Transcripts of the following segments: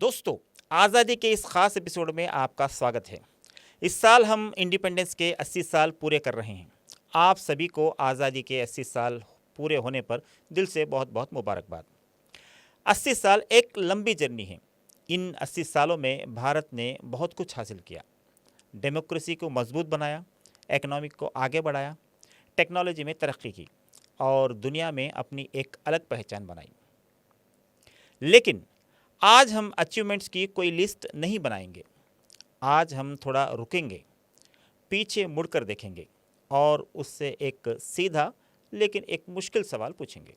दोस्तों, आज़ादी के इस ख़ास एपिसोड में आपका स्वागत है। इस साल हम इंडिपेंडेंस के 80 साल पूरे कर रहे हैं। आप सभी को आज़ादी के 80 साल पूरे होने पर दिल से बहुत बहुत मुबारकबाद। 80 साल एक लंबी जर्नी है। इन 80 सालों में भारत ने बहुत कुछ हासिल किया। डेमोक्रेसी को मजबूत बनाया, इकनॉमिक को आगे बढ़ाया, टेक्नोलॉजी में तरक्की की और दुनिया में अपनी एक अलग पहचान बनाई। लेकिन आज हम अचीवमेंट्स की कोई लिस्ट नहीं बनाएंगे। आज हम थोड़ा रुकेंगे, पीछे मुड़कर देखेंगे और उससे एक सीधा लेकिन एक मुश्किल सवाल पूछेंगे।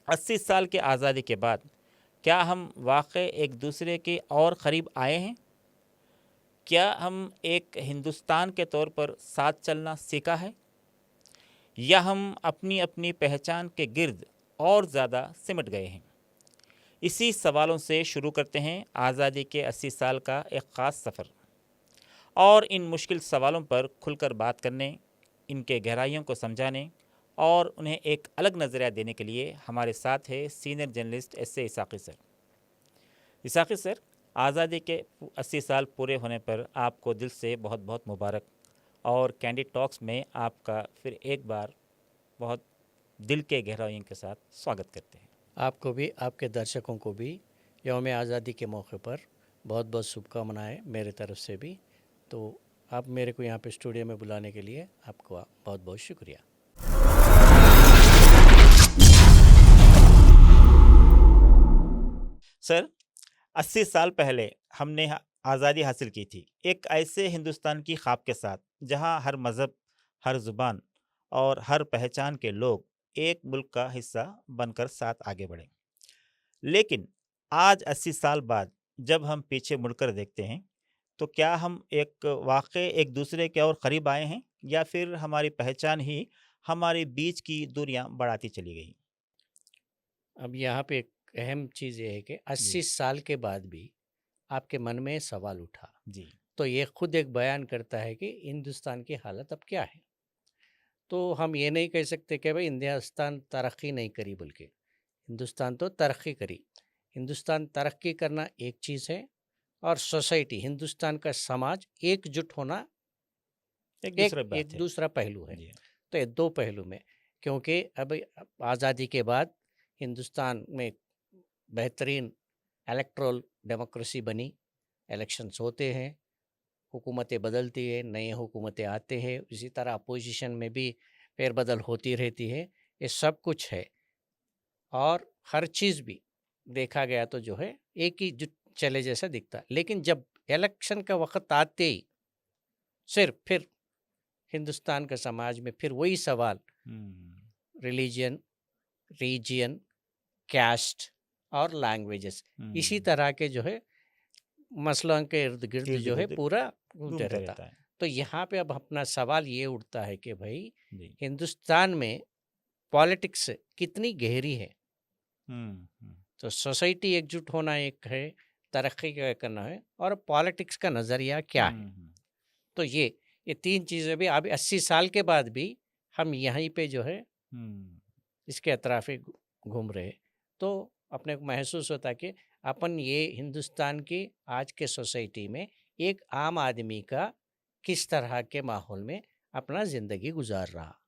80 साल के आज़ादी के बाद क्या हम वाकई एक दूसरे के और करीब आए हैं? क्या हम एक हिंदुस्तान के तौर पर साथ चलना सीखा है, या हम अपनी अपनी पहचान के गिर्द और ज़्यादा सिमट गए हैं? इसी सवालों से शुरू करते हैं आज़ादी के 80 साल का एक ख़ास सफ़र। और इन मुश्किल सवालों पर खुलकर बात करने, इनके गहराइयों को समझाने और उन्हें एक अलग नज़रिया देने के लिए हमारे साथ है senior journalist S A. Isaqi sir. Isaqi sir, आज़ादी के 80 साल पूरे होने पर आपको दिल से बहुत बहुत मुबारक, और कैंडिड टॉक्स में आपका फिर एक बार बहुत दिल के गहराइयों के साथ स्वागत करते हैं। आपको भी, आपके दर्शकों को भी यौम आज़ादी के मौके पर बहुत बहुत शुभकामनाएं मेरे तरफ से भी। तो आप मेरे को यहाँ पे स्टूडियो में बुलाने के लिए आपको बहुत बहुत शुक्रिया। सर, 80 साल पहले हमने आज़ादी हासिल की थी, एक ऐसे हिंदुस्तान की ख्वाब के साथ जहां हर मज़हब, हर ज़ुबान और हर पहचान के लोग एक मुल्क का हिस्सा बनकर साथ आगे बढ़े। लेकिन आज 80 साल बाद जब हम पीछे मुड़कर देखते हैं, तो क्या हम एक वाकई एक दूसरे के और करीब आए हैं, या फिर हमारी पहचान ही हमारे बीच की दूरियां बढ़ाती चली गई? अब यहाँ पे एक अहम चीज़ ये है कि 80 साल के बाद भी आपके मन में सवाल उठा, जी तो ये खुद एक बयान करता है कि हिंदुस्तान की हालत अब क्या है। तो हम ये नहीं कह सकते कि भाई हिंदुस्तान तरक्की नहीं करी, बल्कि हिंदुस्तान तो तरक्की करी। हिंदुस्तान तरक्की करना एक चीज़ है, और सोसाइटी, हिंदुस्तान का समाज एकजुट होना एक एक दूसरा एक बात है। दूसरा पहलू है। जी तो ये दो पहलू में, क्योंकि अब आज़ादी के बाद हिंदुस्तान में बेहतरीन इलेक्ट्रल डेमोक्रेसी बनी, इलेक्शंस होते हैं, हुकूमतें बदलती है, नए हुकूमतें आते हैं, इसी तरह अपोजिशन में भी फेरबदल होती रहती है। ये सब कुछ है, और हर चीज़ भी देखा गया तो जो है एक ही जो चले जैसा दिखता। लेकिन जब इलेक्शन का वक्त आते ही सिर्फ फिर हिंदुस्तान का समाज में फिर वही सवाल, रिलीजन, रीजियन, कैस्ट और लैंग्वेजेस, इसी तरह के जो है मसलों के इर्द गिर्द इर्द जो है गिर्द पूरा घूमते घूमता रहता। रहता है। तो यहाँ पे अब अपना सवाल ये उठता है कि भाई जी हिंदुस्तान में पॉलिटिक्स कितनी गहरी है। हम्म। तो सोसाइटी एकजुट होना एक है, तरक्की करना है, और पॉलिटिक्स का नज़रिया क्या है। हम्म। तो ये तीन चीज़ें भी अभी 80 साल के बाद भी हम यहीं पे जो है हम्म। इसके अतराफ़ घूम रहे। तो अपने को महसूस होता कि अपन ये हिंदुस्तान की आज के सोसाइटी में एक आम आदमी का किस तरह के माहौल में अपना ज़िंदगी गुजार रहा।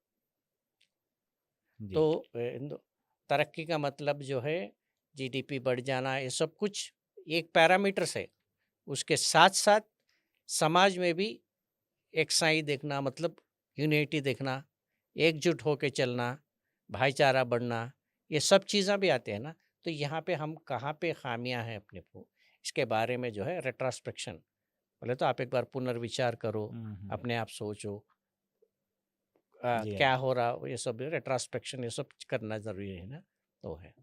जी तो तरक्की का मतलब जो है जीडीपी बढ़ जाना, ये सब कुछ एक पैरामीटर्स है। उसके साथ साथ समाज में भी एक साई देखना, मतलब यूनिटी देखना, एकजुट होके चलना, भाईचारा बढ़ना, ये सब चीज़ें भी आते हैं ना। तो यहाँ पे हम कहाँ पे खामियां हैं अपने को, इसके बारे में जो है रेट्रोस्पेक्शन, बोले तो आप एक बार पुनर्विचार करो, अपने आप सोचो जी हाँ। क्या हो रहा, ये सब रेट्रोस्पेक्शन, ये सब करना ज़रूरी है ना। तो है।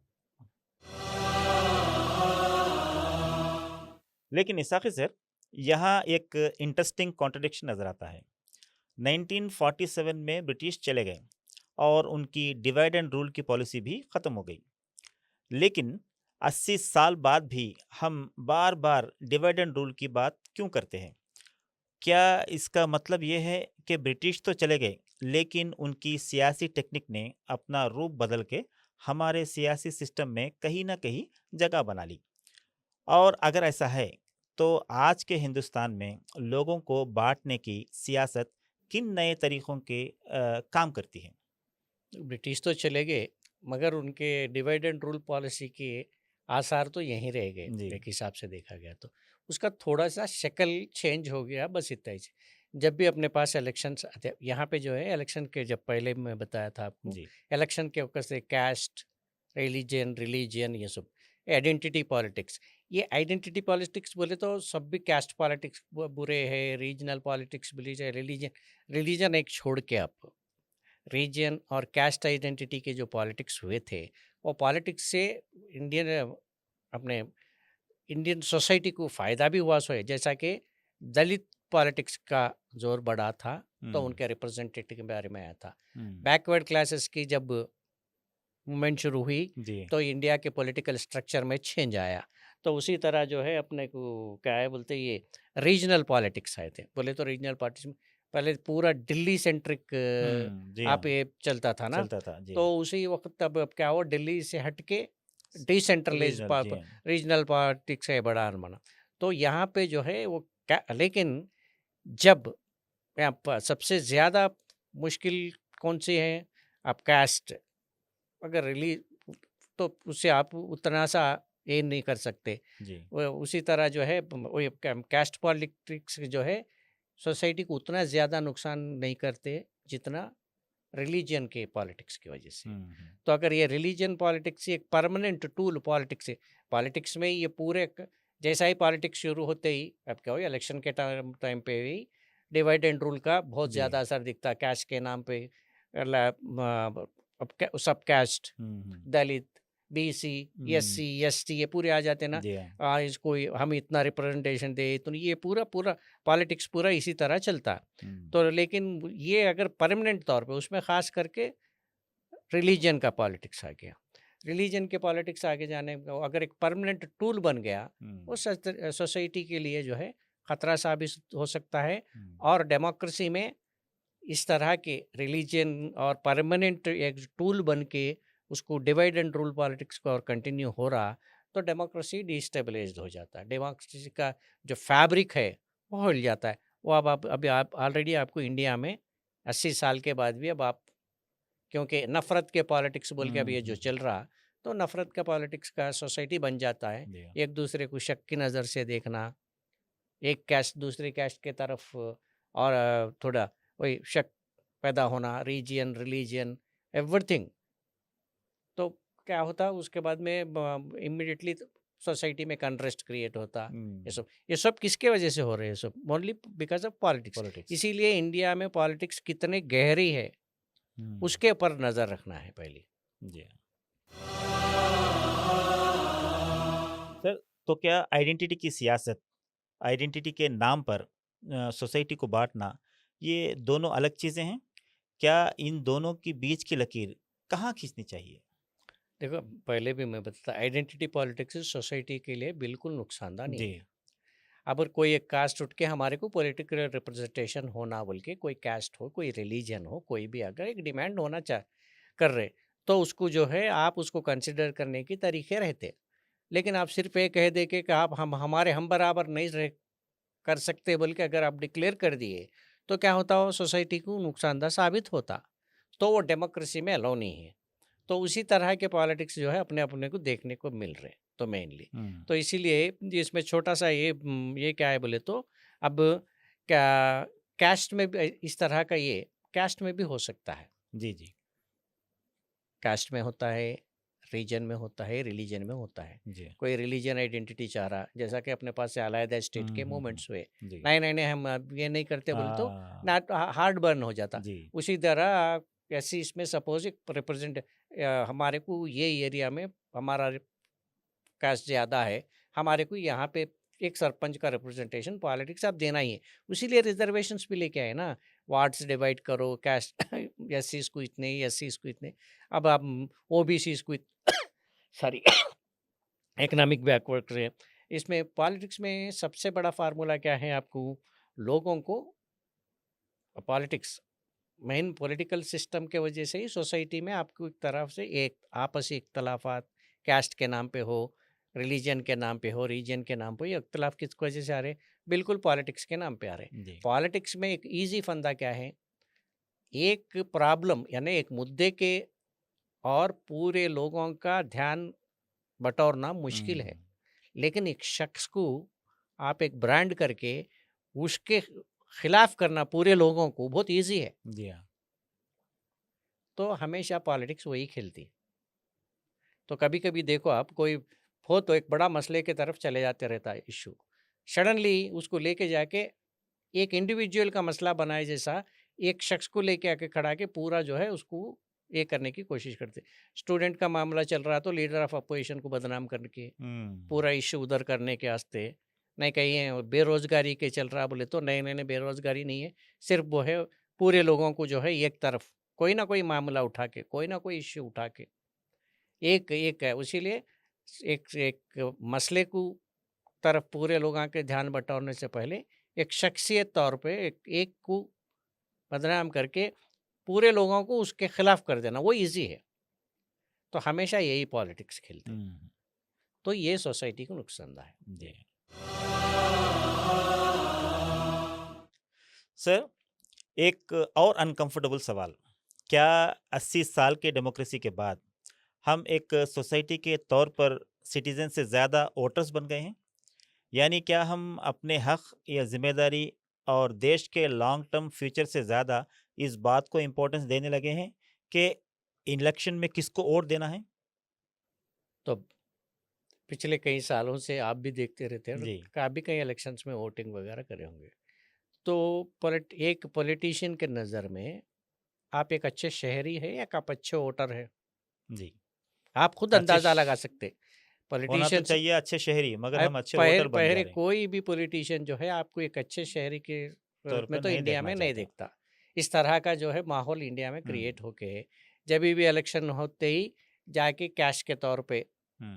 लेकिन इसाक़ी सर, यहाँ एक इंटरेस्टिंग कॉन्ट्रडिक्शन नज़र आता है। 1947 में ब्रिटिश चले गए और उनकी डिवाइड एंड रूल की पॉलिसी भी ख़त्म हो गई। लेकिन 80 साल बाद भी हम बार बार डिवाइड एंड रूल की बात क्यों करते हैं? क्या इसका मतलब ये है कि ब्रिटिश तो चले गए, लेकिन उनकी सियासी टेक्निक ने अपना रूप बदल के हमारे सियासी सिस्टम में कहीं ना कहीं जगह बना ली? और अगर ऐसा है तो आज के हिंदुस्तान में लोगों को बांटने की सियासत किन नए तरीकों के काम करती है? ब्रिटिश तो चले गए, मगर उनके डिवाइड एंड रूल पॉलिसी के आसार तो यहीं रह गए, जी। एक हिसाब से देखा गया तो। उसका थोड़ा-सा शक्ल चेंज हो गया, बस इतना ही। जब भी अपने पास इलेक्शंस आते, यहाँ पे जो है इलेक्शन के, जब पहले मैं बताया था आपको, जी। इलेक्शन के वक़्त से कास्ट, रिलीजन ये सब, आइडेंटिटी पॉलिटिक्स। ये आइडेंटिटी पॉलिटिक्स बोले तो सब भी, कास्ट पॉलिटिक्स बुरे हैं, रीजनल पॉलिटिक्स बोली जाए, रिलीजन एक छोड़ के आप, रीजन और कास्ट आइडेंटिटी के जो पॉलिटिक्स हुए थे, वो पॉलिटिक्स से इंडियन अपने इंडियन सोसाइटी को फ़ायदा भी हुआ, सो है जैसा कि दलित पॉलिटिक्स का जोर बढ़ा था, तो हुँ, उनके रिप्रेजेंटेटिव के बारे में आया था। हुँ। बैकवर्ड क्लासेस की जब मूवमेंट शुरू हुई, जी। तो इंडिया के पॉलिटिकल स्ट्रक्चर में चेंज आया। तो उसी तरह जो है अपने को क्या है बोलते, ये रीजनल पॉलिटिक्स आए थे। बोले तो रीजनल पॉलिटिक्स में पहले पूरा दिल्ली सेंट्रिक जी आप हाँ, ये चलता था ना, चलता था। जी। तो उसी वक्त अब क्या हुआ, दिल्ली से हट के डिसेंट्रलाइज रीजनल जी हाँ। रीजनल पॉलिटिक्स है बड़ा बना। तो यहाँ पे जो है वो क्या, लेकिन जब यहाँ पर सबसे ज़्यादा मुश्किल कौन सी है, आप कास्ट अगर रिली, तो उससे आप उतना सा ये नहीं कर सकते। जी। वो उसी तरह जो है वो ये कास्ट पॉलिटिक्स जो है सोसाइटी को उतना ज़्यादा नुकसान नहीं करते जितना रिलीजन के पॉलिटिक्स की वजह से। हुँ, हुँ। तो अगर ये रिलीजन पॉलिटिक्स एक परमानेंट टूल पॉलिटिक्स है, पॉलिटिक्स में ये पूरे जैसा ही पॉलिटिक्स शुरू होते ही, अब क्या हो, इलेक्शन के टाइम टाइम पे ही डिवाइड एंड रूल का बहुत जी। ज़्यादा असर दिखता है, कैस्ट के नाम पे। अब सब कैस्ट, हुँ, हुँ। दलित, बीसी, हुँ। एससी, एसटी, ये पूरे आ जाते ना। जी हाँ। इसको हम इतना रिप्रेजेंटेशन दे, तो ये पूरा पूरा पॉलिटिक्स पूरा इसी तरह चलता है। हुँ। तो लेकिन ये अगर परमानेंट तौर पे, उसमें खास करके रिलीजन का पॉलिटिक्स आ गया। रिलीजन के पॉलिटिक्स आगे जाने का अगर एक परमानेंट टूल बन गया, वो हुँ, सोसाइटी के लिए जो है खतरा साबित हो सकता है। हुँ। और डेमोक्रेसी में इस तरह के रिलीजन और परमानेंट एक टूल बन के उसको डिवाइड एंड रूल पॉलिटिक्स को और कंटिन्यू हो रहा, तो डेमोक्रेसी डिस्टेबलाइज्ड हो जाता है। डेमोक्रेसी का जो फैब्रिक है वो हिल जाता है। वो अब आप अभी आप ऑलरेडी आपको इंडिया में 80 साल के बाद भी अब आप, क्योंकि नफ़रत के पॉलिटिक्स बोल के अब हुँ, ये जो हुँ। चल रहा, तो नफ़रत का पॉलिटिक्स का सोसाइटी बन जाता है। जी हाँ। एक दूसरे को शक की नज़र से देखना, एक कैस्ट दूसरी कैस्ट की तरफ और थोड़ा वही शक पैदा होना, रीजन, रिलीजन, एवरीथिंग। तो क्या होता उसके बाद में इमीडिएटली सोसाइटी में अनरेस्ट क्रिएट होता। हुँ। ये सब किसके वजह से हो रहे हैं? सब only because of politics. Politics. इसीलिए इंडिया में पॉलिटिक्स कितने गहरी है, हुँ। उसके ऊपर नज़र रखना है पहले। जी हाँ। सर, तो क्या आइडेंटिटी की सियासत, आइडेंटिटी के नाम पर सोसाइटी को बाँटना, ये दोनों अलग चीज़ें हैं? क्या इन दोनों के बीच की लकीर कहाँ खींचनी चाहिए? देखो, पहले भी मैं बताता, आइडेंटिटी पॉलिटिक्स सोसाइटी के लिए बिल्कुल नुकसानदार नहीं जी। है। अगर कोई एक कास्ट उठ के हमारे को पॉलिटिकल रिप्रेजेंटेशन होना बोल के, कोई कास्ट हो, कोई रिलीजन हो, कोई भी अगर एक डिमांड होना चाह कर रहे, तो उसको जो है आप उसको कंसिडर करने के तरीके रहते। लेकिन आप सिर्फ ये कह दे के कि आप हम बराबर नहीं रह कर सकते बोल के अगर आप डिक्लेयर कर दिए, तो क्या होता हो, सोसाइटी को नुकसानदार साबित होता। तो वो डेमोक्रेसी में अलाउ नहीं है। तो उसी तरह के पॉलिटिक्स जो है अपने अपने को देखने को मिल रहे, तो मेनली हुँ। तो इसीलिए इसमें छोटा सा ये क्या है बोले तो, अब क्या, कैस्ट में भी इस तरह का, ये कैस्ट में भी हो सकता है। जी, जी। कास्ट में होता है, रीजन में होता है, रिलीजन में होता है। जी। कोई रिलीजन आइडेंटिटी चाह रहा, जैसा कि अपने पास से अलहदा स्टेट हुँ, के हुँ, हुँ। मूवमेंट्स हुए, जी। नहीं नहीं नहीं हम अब ये नहीं करते बोले तो हाँ। ना, हार्ड बर्न हो जाता। जी। उसी तरह ऐसी इसमें सपोज एक रिप्रेजेंट, हमारे को ये एरिया में हमारा कास्ट ज़्यादा है, हमारे को यहाँ पे एक सरपंच का रिप्रेजेंटेशन पॉलिटिक्स आप देना ही है। इसीलिए रिजर्वेशंस भी लेके आए ना, वार्ड्स डिवाइड करो, कास्ट एससीज को इतने, एससीज को इतने, अब आप ओबीसीज को सॉरी इकोनॉमिक बैकवर्ड रहे। इसमें पॉलिटिक्स में सबसे बड़ा फार्मूला क्या है, आपको लोगों को पॉलिटिक्स, मेन पॉलिटिकल सिस्टम के वजह से ही सोसाइटी में आपको एक तरफ से एक आपसी इख्तलाफात, कास्ट के नाम पे हो, रिलीजन के नाम पे हो, रीजन के नाम पे, ये इख्तलाफ किस वजह से आ रहे हैं? बिल्कुल पॉलिटिक्स के नाम पे आ रहे हैं। जी। पॉलिटिक्स में एक ईज़ी फंदा क्या है, एक प्रॉब्लम यानी एक मुद्दे के और पूरे लोगों का ध्यान बटोरना मुश्किल है। हुँ, लेकिन एक शख्स को आप एक ब्रांड करके उसके खिलाफ करना पूरे लोगों को बहुत ईज़ी है। जी हाँ। तो हमेशा पॉलिटिक्स वही खेलती है। तो कभी-कभी देखो आप कोई हो तो एक बड़ा मसले की तरफ चले जाते रहता है इश्यू। सडनली उसको लेके जाके एक इंडिविजुअल का मसला बनाए जैसा एक शख्स को लेके आके खड़ा के पूरा जो है उसको ये करने की कोशिश करते। स्टूडेंट का मामला चल रहा तो लीडर ऑफ अपोजिशन को बदनाम करके हुँ, पूरा इश्यू उधर करने के वास्ते, नहीं कहीं बेरोज़गारी के चल रहा बोले तो नहीं बेरोज़गारी नहीं है, सिर्फ़ वो है पूरे लोगों को जो है एक तरफ कोई ना कोई मामला उठा के, कोई ना कोई इश्यू उठा के एक एक है। इसीलिए एक एक मसले को तरफ पूरे लोगों के ध्यान बटोरने से पहले एक शख्सियत तौर पे एक को बदनाम करके पूरे लोगों को उसके खिलाफ कर देना वो इजी है। तो हमेशा यही पॉलिटिक्स खेलते हैं। हुँ, तो ये सोसाइटी को नुकसानदायक है। जी। सर, एक और अनकम्फर्टेबल सवाल, क्या 80 साल के डेमोक्रेसी के बाद हम एक सोसाइटी के तौर पर सिटीज़न से ज़्यादा वोटर्स बन गए हैं? यानी क्या हम अपने हक़ या ज़िम्मेदारी और देश के लॉन्ग टर्म फ्यूचर से ज़्यादा इस बात को इम्पोर्टेंस देने लगे हैं कि इलेक्शन में किसको वोट देना है? तो पिछले कई सालों से आप भी देखते रहते हैं और जी। काफ़ी कई इलेक्शंस में वोटिंग वगैरह करे होंगे। तो एक पॉलिटिशियन के नज़र में आप एक अच्छे शहरी है या आप अच्छे वोटर है, जी। आप खुद अच्छे अंदाज़ा लगा श सकते। होना तो पॉलिटिशियंस चाहिए अच्छे शहरी, मगर हम अच्छे पहले वोटर बन जा पहले रहे हैं। कोई भी पॉलिटिशियन जो है आपको एक अच्छे शहरी के तौर रूप में पे तो नहीं इंडिया देखना में नहीं चाहता। देखता। इस तरह का जो है माहौल इंडिया में हुँ, क्रिएट होके है, जब भी इलेक्शन होते ही जाके कैश के तौर पे हुँ,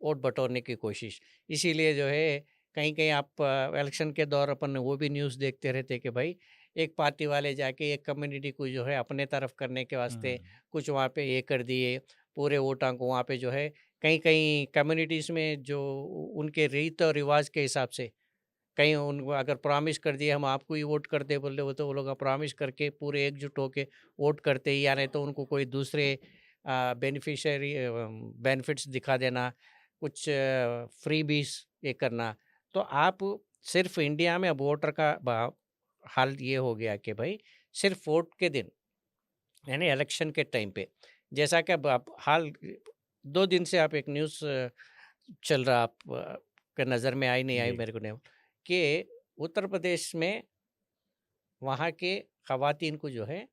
वोट बटोरने की कोशिश। इसीलिए जो है कहीं-कहीं आप इलेक्शन के दौर अपन वो भी न्यूज़ देखते रहते कि भाई एक पार्टी वाले जाके एक कम्युनिटी को जो है अपने तरफ करने के वास्ते हुँ, कुछ वहाँ पे ये कर दिए, पूरे वोटां को वहाँ पे जो है कहीं-कहीं कम्युनिटीज़ में जो उनके रीत और रिवाज के हिसाब से कहीं उनको अगर प्रॉमिस कर दिए हम आपको ही वोट करते बोले वो तो वो लोग प्रॉमिस करके पूरे एकजुट होके वोट करते ही या नहीं तो उनको कोई दूसरे बेनिफिशियरी बेनिफिट्स दिखा देना कुछ फ्री बीस ये करना। तो आप सिर्फ इंडिया में अब वोटर का हाल ये हो गया कि भाई सिर्फ वोट के दिन यानी इलेक्शन के टाइम पे जैसा कि अब आप हाल 2 दिन से आप एक न्यूज़ चल रहा आप के नज़र में आई नहीं आई जी। मेरे को नहीं कि उत्तर प्रदेश में वहाँ के खवातीन को जो है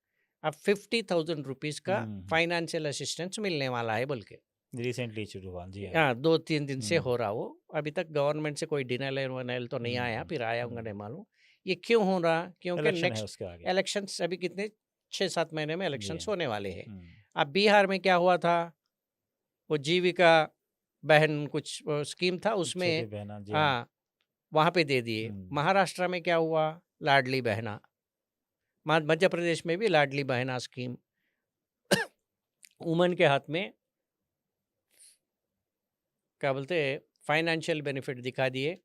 अब 50,000 रुपीज़ का हुँ, हुँ, फाइनेंशियल असिस्टेंस मिलने वाला है बल्कि रिसेंटली शुरू हुआ। जी हाँ। हाँ 2-3 दिन से हुँ, हो रहा वो अभी तक गवर्नमेंट से कोई डिनाइल वनाइल तो नहीं आया हुँ, फिर आया होगा नहीं हुँ। मालूम ये क्यों हो रहा क्योंकि इलेक्शन है नेक्स्ट उसके आगे। इलेक्शंस अभी कितने 6-7 महीने में जी इलेक्शंस हाँ। होने वाले हैं। हुँ, अब बिहार में क्या हुआ था वो जीविका बहन कुछ स्कीम था छोटी उसमें बहना जी हाँ। हाँ वहाँ पे दे दिए। हुँ, महाराष्ट्र में क्या हुआ लाडली बहना, मध्य प्रदेश में भी लाडली बहना स्कीम वुमन के हाथ में क्या बोलते हैं फाइनेंशियल बेनिफिट दिखा दिए,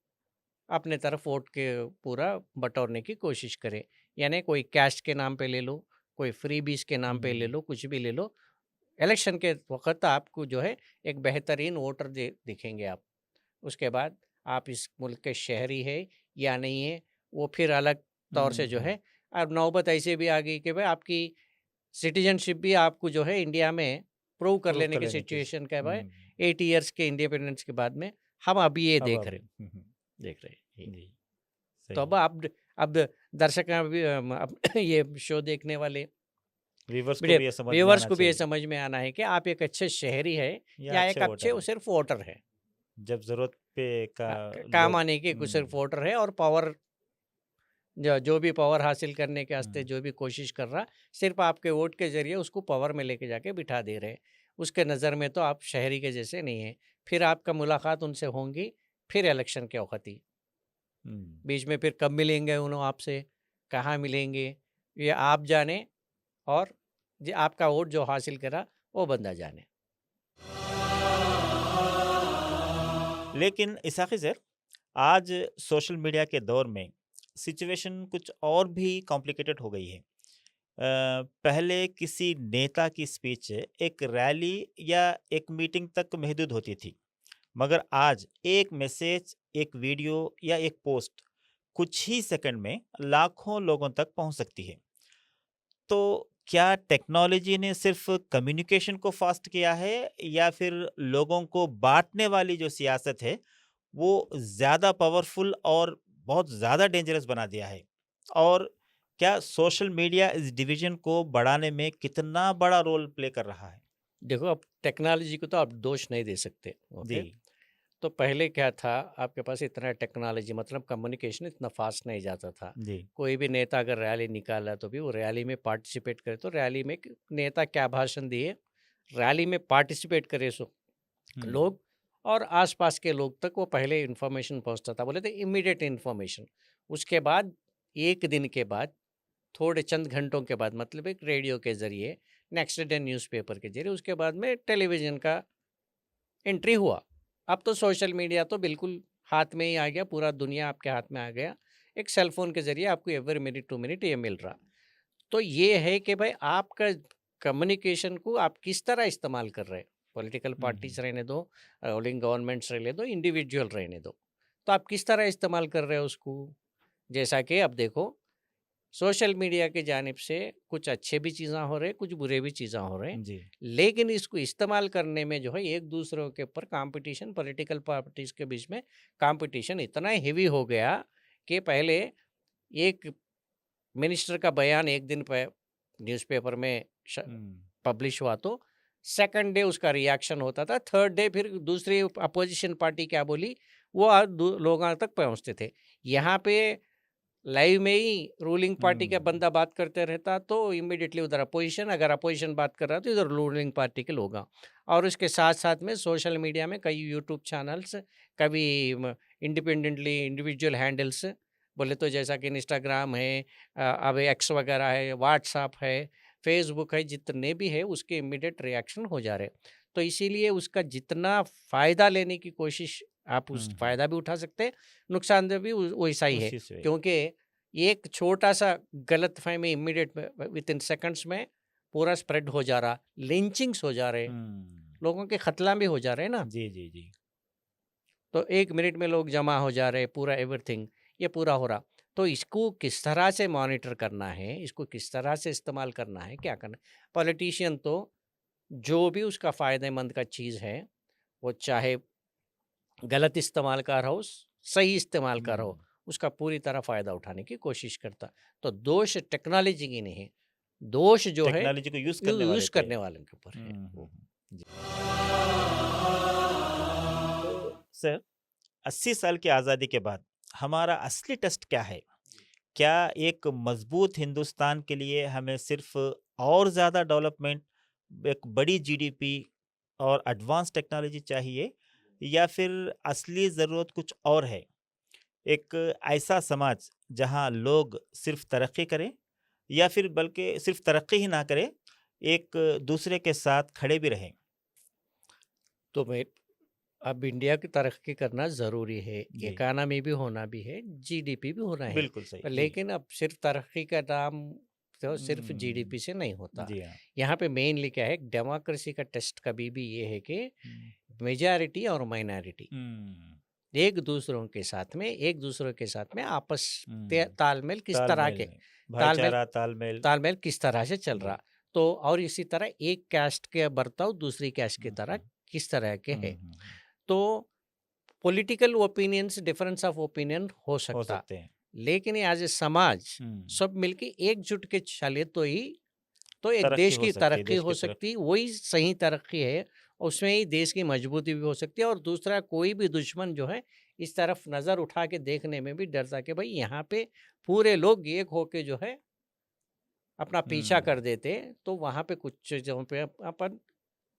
अपने तरफ वोट के पूरा बटोरने की कोशिश करें। यानी कोई कैश के नाम पे ले लो, कोई फ्री बीस के नाम पे ले हुँ, लो, कुछ भी ले लो। इलेक्शन के वक़्त आपको जो है एक बेहतरीन वोटर दिखेंगे आप। उसके बाद आप इस मुल्क के शहरी है या नहीं है, वो फिर अलग तौर से हुँ, जो हुँ। है अब नौबत ऐसे भी आ गई कि भाई आपकी सिटीज़नशिप भी आपको जो है इंडिया में प्रूव कर प्रूव लेने कर की लेने की सिचुएशन का है भाई हुँ, 8 इयर्स के इंडिपेंडेंस के बाद में हम अभी ये अब हुँ, हुँ, देख रहे हैं। जी, तो सही अब है। अब दर्शक भी अब ये शो देखने वाले व्यूअर्स को मेरे भी ये समझ में व्यूअर्स आना को भी ये चाहिए समझ में आना है कि आप एक अच्छे शहरी है या या अच्छे एक अच्छे वोटर हैं। सिर्फ वोटर है। जब ज़रूरत पे का काम लोग आने के कुछ सिर्फ हुँ, वोटर है और पावर जो भी पावर हासिल करने के वास्ते हुँ, जो भी कोशिश कर रहा सिर्फ आपके वोट के जरिए उसको पावर में लेके जाके बिठा दे रहे हैं। उसके नज़र में तो आप शहरी के जैसे नहीं हैं। फिर आपका मुलाकात उनसे होंगी फिर इलेक्शन के वक़्त ही। हुँ। बीच में फिर कब मिलेंगे उन्हों आपसे, कहाँ मिलेंगे, ये आप जाने और आपका वोट जो हासिल करा वो बंदा जाने। लेकिन इसाक़ी सर, आज सोशल मीडिया के दौर में सिचुएशन कुछ और भी कॉम्प्लिकेटेड हो गई है। पहले किसी नेता की स्पीच एक रैली या एक मीटिंग तक महदूद होती थी, मगर आज एक मैसेज, एक वीडियो या एक पोस्ट कुछ ही सेकंड में लाखों लोगों तक पहुंच सकती है। तो क्या टेक्नोलॉजी ने सिर्फ कम्युनिकेशन को फास्ट किया है या फिर लोगों को बांटने वाली जो सियासत है वो ज़्यादा पावरफुल और बहुत ज़्यादा डेंजरस बना दिया है? और क्या सोशल मीडिया इस डिवीजन को बढ़ाने में कितना बड़ा रोल प्ले कर रहा है? देखो, अब टेक्नोलॉजी को तो आप दोष नहीं दे सकते। जी। ओके, तो पहले क्या था, आपके पास इतना टेक्नोलॉजी मतलब कम्युनिकेशन इतना फास्ट नहीं जाता था। जी। कोई भी नेता अगर रैली निकाला तो भी वो रैली में पार्टिसिपेट करे, तो रैली में नेता क्या भाषण दिए, रैली में पार्टिसिपेट करे सो लोग और आसपास के लोग तक वो पहले इन्फॉर्मेशन पहुंचता था। बोले थे इमीडिएट इन्फॉर्मेशन। उसके बाद एक दिन के बाद, थोड़े चंद घंटों के बाद, मतलब एक रेडियो के ज़रिए, नेक्स्ट डे न्यूज़पेपर के ज़रिए, उसके बाद में टेलीविज़न का एंट्री हुआ। अब तो सोशल मीडिया तो बिल्कुल हाथ में ही आ गया, पूरा दुनिया आपके हाथ में आ गया। एक सेल फ़ोन के ज़रिए आपको एवरी मिनट टू मिनट ये मिल रहा। तो ये है कि भाई आपका कम्युनिकेशन को आप किस तरह इस्तेमाल कर रहे हैं। पॉलिटिकल पार्टीज रहने दो, रूलिंग गवर्नमेंट्स रहने दो, इंडिविजुअल रहने दो, तो आप किस तरह इस्तेमाल कर रहे हो उसको। जैसा कि अब देखो, सोशल मीडिया की जानिब से कुछ अच्छे भी चीज़ें हो रहे, कुछ बुरे भी चीज़ें हो रहे, जी। लेकिन इसको इस्तेमाल करने में जो है एक दूसरों के ऊपर कंपटीशन, पॉलिटिकल पार्टीज के बीच में कंपटीशन इतना हेवी हो गया कि पहले एक मिनिस्टर का बयान एक दिन पे न्यूज़पेपर में पब्लिश हुआ तो सेकंड डे उसका रिएक्शन होता था, थर्ड डे फिर दूसरी अपोजिशन पार्टी क्या बोली वो लोगों तक पहुंचते थे। यहाँ पे लाइव में ही रूलिंग पार्टी का बंदा बात करते रहता तो इमीडिएटली उधर अपोजिशन, अगर अपोजिशन बात कर रहा तो इधर रूलिंग पार्टी के लोग। और उसके साथ साथ में सोशल मीडिया में कई यूट्यूब चैनल्स, कभी इंडिपेंडेंटली इंडिविजुअल हैंडल्स, बोले तो जैसा कि इंस्टाग्राम है, अब एक्स वगैरह है, व्हाट्सएप है, फेसबुक है, जितने भी है उसके इमीडिएट रिएक्शन हो जा रहे। तो इसीलिए उसका जितना फ़ायदा लेने की कोशिश, आप उस फ़ायदा भी उठा सकते हैं, नुकसानदेह भी वैसा ही है। उसी से। क्योंकि एक छोटा-सा गलतफ़हमी इमीडिएट विथिन सेकंड्स में पूरा स्प्रेड हो जा रहा, लिंचिंग्स हो जा रहे, लोगों के कत्ल भी हो जा रहे हैं ना। जी, जी, जी। तो 1 मिनट में लोग जमा हो जा रहे, पूरा एवरीथिंग ये पूरा हो रहा। तो इसको किस तरह से मॉनिटर करना है, इसको किस तरह से इस्तेमाल करना है, क्या करना है। पॉलिटिशियन तो जो भी उसका फ़ायदेमंद का चीज़ है, वो चाहे गलत इस्तेमाल कर रहा हो, सही इस्तेमाल कर रहा हो, उसका पूरी तरह फ़ायदा उठाने की कोशिश करता। तो दोष टेक्नोलॉजी की नहीं है, दोष जो है टेक्नोलॉजी को यूज़ करने वाले यूज़ पे। करने वाले के ऊपर है वो। जी। सर, 80 साल की आज़ादी के बाद हमारा असली टेस्ट क्या है? क्या एक मजबूत हिंदुस्तान के लिए हमें सिर्फ और ज़्यादा डेवलपमेंट, एक बड़ी जीडीपी और एडवांस टेक्नोलॉजी चाहिए या फिर असली ज़रूरत कुछ और है? एक ऐसा समाज जहां लोग सिर्फ तरक्की करें या फिर बल्कि सिर्फ तरक्की ही ना करें, एक दूसरे के साथ खड़े भी रहें? तो मैं अब इंडिया की तरक्की करना ज़रूरी है, जी। इकानमी भी होना भी है, जीडीपी भी होना है। बिल्कुल सही। पर जी। लेकिन अब सिर्फ तरक्की का नाम तो सिर्फ हम्म, जीडीपी से नहीं होता। जी हाँ। यहाँ पे मेनली क्या है, डेमोक्रेसी का टेस्ट कभी भी ये है कि मेजॉरिटी और माइनॉरिटी हम्म, एक दूसरों के साथ में आपस हम्म, तालमेल किस तरह तालमेल, के तालमेल भाईचारा, तालमेल। तालमेल किस तरह से चल जी। रहा। तो और इसी तरह एक कैस्ट के बर्ताव दूसरी कैस्ट की तरह हम्म, किस तरह के है। हम्म, तो political opinions, difference of opinion हो हो सकता, सकते हैं। लेकिन एज ए समाज हम्म, सब मिलके एकजुट के चले तो ही तो एक तरक्की देश हो की सकती है, तरक्की देश हो की तरक्की। सकती, वही सही तरक्की है। उसमें ही देश की मजबूती भी हो सकती है। और दूसरा, कोई भी दुश्मन जो है इस तरफ नज़र उठा के देखने में भी डरता कि भाई यहाँ पे पूरे लोग एक होके जो है अपना पीछा हम्म, कर देते, तो वहाँ पे कुछ चीज़ों पे अपन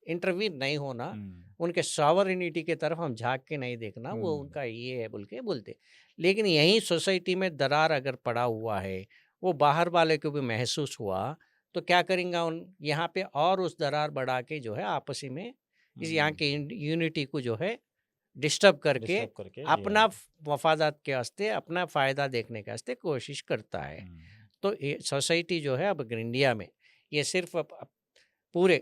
इंटरवीन नहीं होना, हम्म, उनके सॉवरेनिटी की तरफ हम झाँक के नहीं देखना, वो हम्म, उनका ये है बोल के बोलते। लेकिन यहीं सोसाइटी में दरार अगर पड़ा हुआ है, वो बाहर वाले को भी महसूस हुआ, तो क्या करेंगे उन यहाँ पे और उस दरार बढ़ा के जो है आपसी में इस यहाँ हम्म, की यूनिटी को जो है डिस्टर्ब करके डिस्टर्ब करके लिया अपना है। मफादात के वास्ते, अपना फ़ायदा देखने के वास्ते कोशिश करता है। तो ये सोसाइटी जो है अब अगर इंडिया में ये सिर्फ पूरे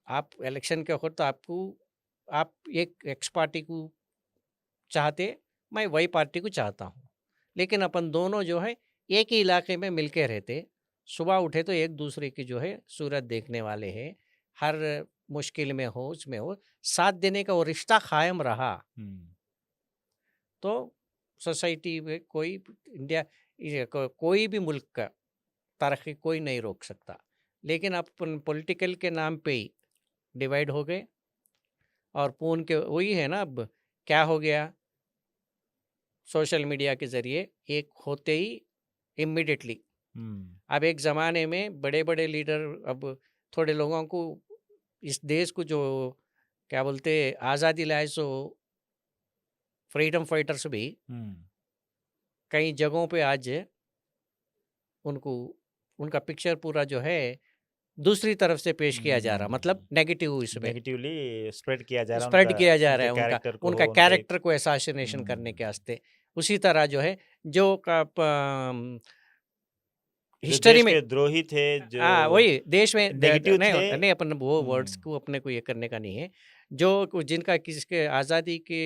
आप इलेक्शन के वक्त आप एक एक्स पार्टी को चाहते, मैं वही पार्टी को चाहता हूँ, लेकिन अपन दोनों जो है एक ही इलाके में मिलके रहते, सुबह उठे तो एक दूसरे की जो है सूरत देखने वाले हैं, हर मुश्किल में हो उसमें हो साथ देने का वो रिश्ता कायम रहा, तो सोसाइटी में कोई इंडिया कोई भी मुल्क का तरक्की कोई नहीं रोक सकता। लेकिन अपन पॉलिटिकल के नाम पे ही डिवाइड हो गए और पून के वही है ना, अब क्या हो गया, सोशल मीडिया के ज़रिए एक होते ही इमीडिएटली अब एक ज़माने में बड़े बड़े लीडर अब थोड़े लोगों को इस देश को जो क्या बोलते आज़ादी लाए सो फ्रीडम फाइटर्स भी कई जगहों पे आज उनको उनका पिक्चर पूरा जो है दूसरी तरफ से पेश किया जा रहा, मतलब नेगेटिव इसमें नेगेटिवली स्प्रेड किया जा रहा है, स्प्रेड उनका किया जा रहा है कैरेक्टर को, उनका उनके कैरेक्टर को असैसिनेशन करने के वास्ते। उसी तरह जो है जो जो हिस्ट्री देश में के द्रोही थे, जो वही देश में नेगेटिव नहीं थे, नहीं अपन वो वर्ड्स को अपने को ये करने का नहीं है, जो जिनका किसके आज़ादी के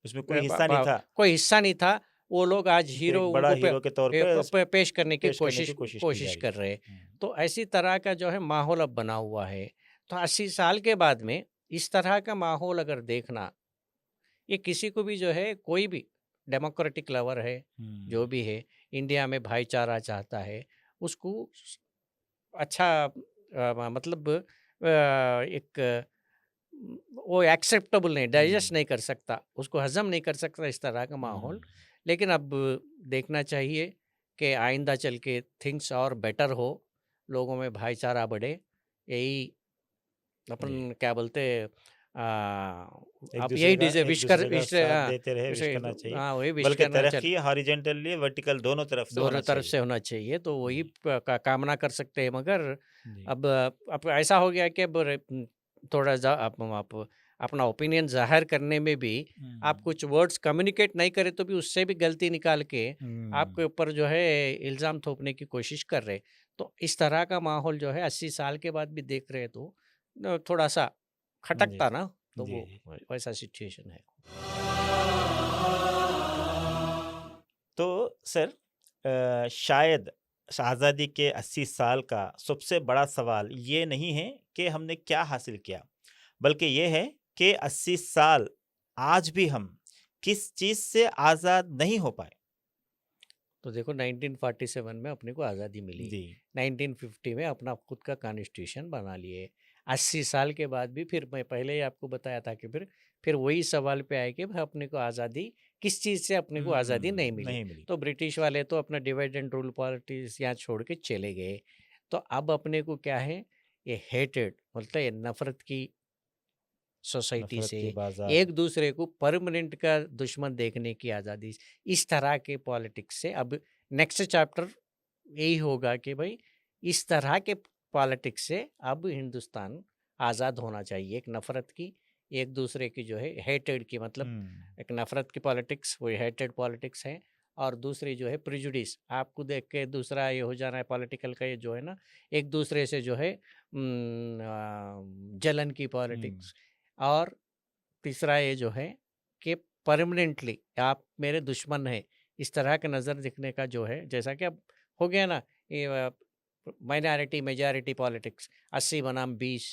उसमें कोई हिस्सा नहीं था, कोई हिस्सा नहीं था, वो लोग आज हीरो एक बड़ा उनको हीरो के तौर पे पेश करने की पेश करने की कोशिश की जा कोशिश रही कर है। रहे हैं। तो ऐसी तरह का जो है माहौल अब बना हुआ है। तो 80 साल के बाद में इस तरह का माहौल अगर देखना, ये किसी को भी जो है कोई भी डेमोक्रेटिक लवर है जो भी है, इंडिया में भाईचारा चाहता है, उसको अच्छा मतलब एक वो एक्सेप्टेबल नहीं, डाइजेस्ट नहीं कर सकता, उसको हजम नहीं कर सकता इस तरह का माहौल। लेकिन अब देखना चाहिए कि आइंदा चल के थिंग्स और बेटर हो, लोगों में भाईचारा बढ़े, यही अपन क्या बोलते आप यही विश कर साथ देते रहे, विश करना चाहिए, हाँ वही विश बल्कि करना तरक्की हॉरिजेंटली वर्टिकल दोनों तरफ से दोनों तरफ से होना चाहिए, तो वही कामना कर सकते हैं। मगर अब ऐसा हो गया कि अब थोड़ा आप अपना ओपिनियन जाहिर करने में भी आप कुछ वर्ड्स कम्युनिकेट नहीं करे तो भी उससे भी गलती निकाल के आपके ऊपर जो है इल्ज़ाम थोपने की कोशिश कर रहे। तो इस तरह का माहौल जो है 80 साल के बाद भी देख रहे तो थोड़ा सा खटकता ना, तो वो वैसा सिचुएशन है। तो सर शायद आज़ादी के 80 साल का सबसे बड़ा सवाल ये नहीं है कि हमने क्या हासिल किया, बल्कि ये है कि 80 साल आज भी हम किस चीज़ से आज़ाद नहीं हो पाए। तो देखो 1947 में अपने को आज़ादी मिली, 1950 में अपना खुद का कॉन्स्टिट्यूशन बना लिए, 80 साल के बाद भी फिर मैं पहले ही आपको बताया था कि फिर वही सवाल पे आए कि अपने को आज़ादी किस चीज़ से अपने को आज़ादी नहीं मिली। तो ब्रिटिश वाले तो अपना डिवाइड एंड रूल पॉलिटिक्स यहाँ छोड़ के चले गए। तो अब अपने को क्या है, ये हेटेड मतलब ये नफरत की सोसाइटी से एक दूसरे को परमानेंट का दुश्मन देखने की आज़ादी, इस तरह के पॉलिटिक्स से अब नेक्स्ट चैप्टर यही होगा कि भाई इस तरह के पॉलिटिक्स से अब हिंदुस्तान आज़ाद होना चाहिए। एक नफ़रत की, एक दूसरे की जो है हेटेड की, मतलब एक नफ़रत की पॉलिटिक्स वो हेटेड पॉलिटिक्स है, और दूसरी जो है प्रिजुडिस, आपको देख के दूसरा ये हो जाना है पॉलिटिकल का, ये जो है ना एक दूसरे से जो है जलन की पॉलिटिक्स, और तीसरा ये जो है कि परमानेंटली आप मेरे दुश्मन हैं इस तरह का नज़र दिखने का जो है, जैसा कि अब हो गया ना ये माइनॉरिटी मेजॉरिटी पॉलिटिक्स, 80 बनाम 20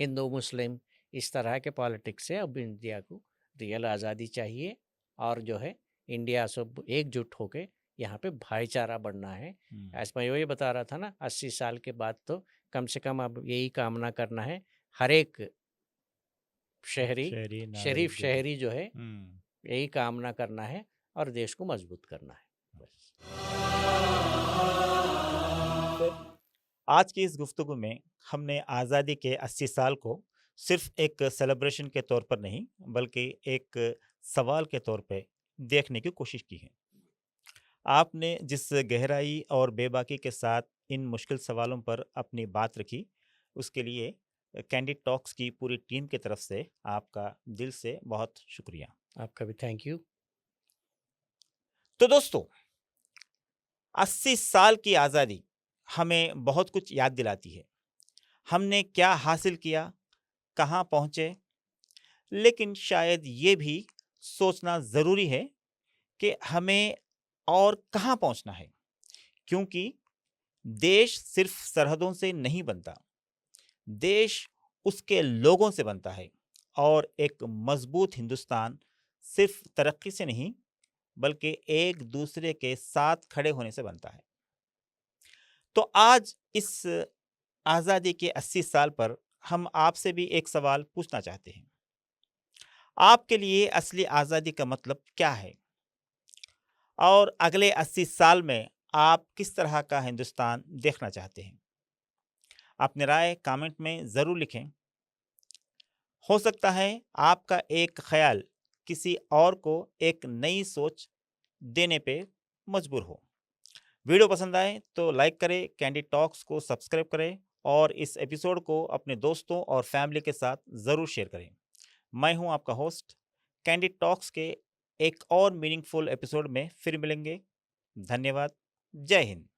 हिंदू मुस्लिम, इस तरह के पॉलिटिक्स से अब इंडिया को रियल आज़ादी चाहिए, और जो है इंडिया सब एकजुट होके यहाँ पे भाईचारा बढ़ना है। ऐसा मैं वही बता रहा था ना, 80 साल के बाद तो कम से कम अब यही कामना करना है, हर एक शरीफ शहरी जो है यही कामना करना है और देश को मजबूत करना है। आज की इस गुफ्तगू में हमने आज़ादी के 80 साल को सिर्फ एक सेलिब्रेशन के तौर पर नहीं, बल्कि एक सवाल के तौर पे देखने की कोशिश की है। आपने जिस गहराई और बेबाकी के साथ इन मुश्किल सवालों पर अपनी बात रखी, उसके लिए कैंडिड टॉक्स की पूरी टीम की तरफ से आपका दिल से बहुत शुक्रिया। आपका भी थैंक यू। तो दोस्तों, 80 साल की आज़ादी हमें बहुत कुछ याद दिलाती है। हमने क्या हासिल किया, कहाँ पहुँचे, लेकिन शायद ये भी सोचना ज़रूरी है कि हमें और कहाँ पहुँचना है, क्योंकि देश सिर्फ सरहदों से नहीं बनता, देश उसके लोगों से बनता है और एक मजबूत हिंदुस्तान सिर्फ तरक्की से नहीं, बल्कि एक दूसरे के साथ खड़े होने से बनता है। तो आज इस आज़ादी के 80 साल पर हम आपसे भी एक सवाल पूछना चाहते हैं। आपके लिए असली आज़ादी का मतलब क्या है? और अगले 80 साल में आप किस तरह का हिंदुस्तान देखना चाहते हैं? अपनी राय कमेंट में ज़रूर लिखें। हो सकता है आपका एक ख्याल किसी और को एक नई सोच देने पे मजबूर हो। वीडियो पसंद आए तो लाइक करें, कैंडिड टॉक्स को सब्सक्राइब करें और इस एपिसोड को अपने दोस्तों और फैमिली के साथ ज़रूर शेयर करें। मैं हूं आपका होस्ट। कैंडिड टॉक्स के एक और मीनिंगफुल एपिसोड में फिर मिलेंगे। धन्यवाद। जय हिंद।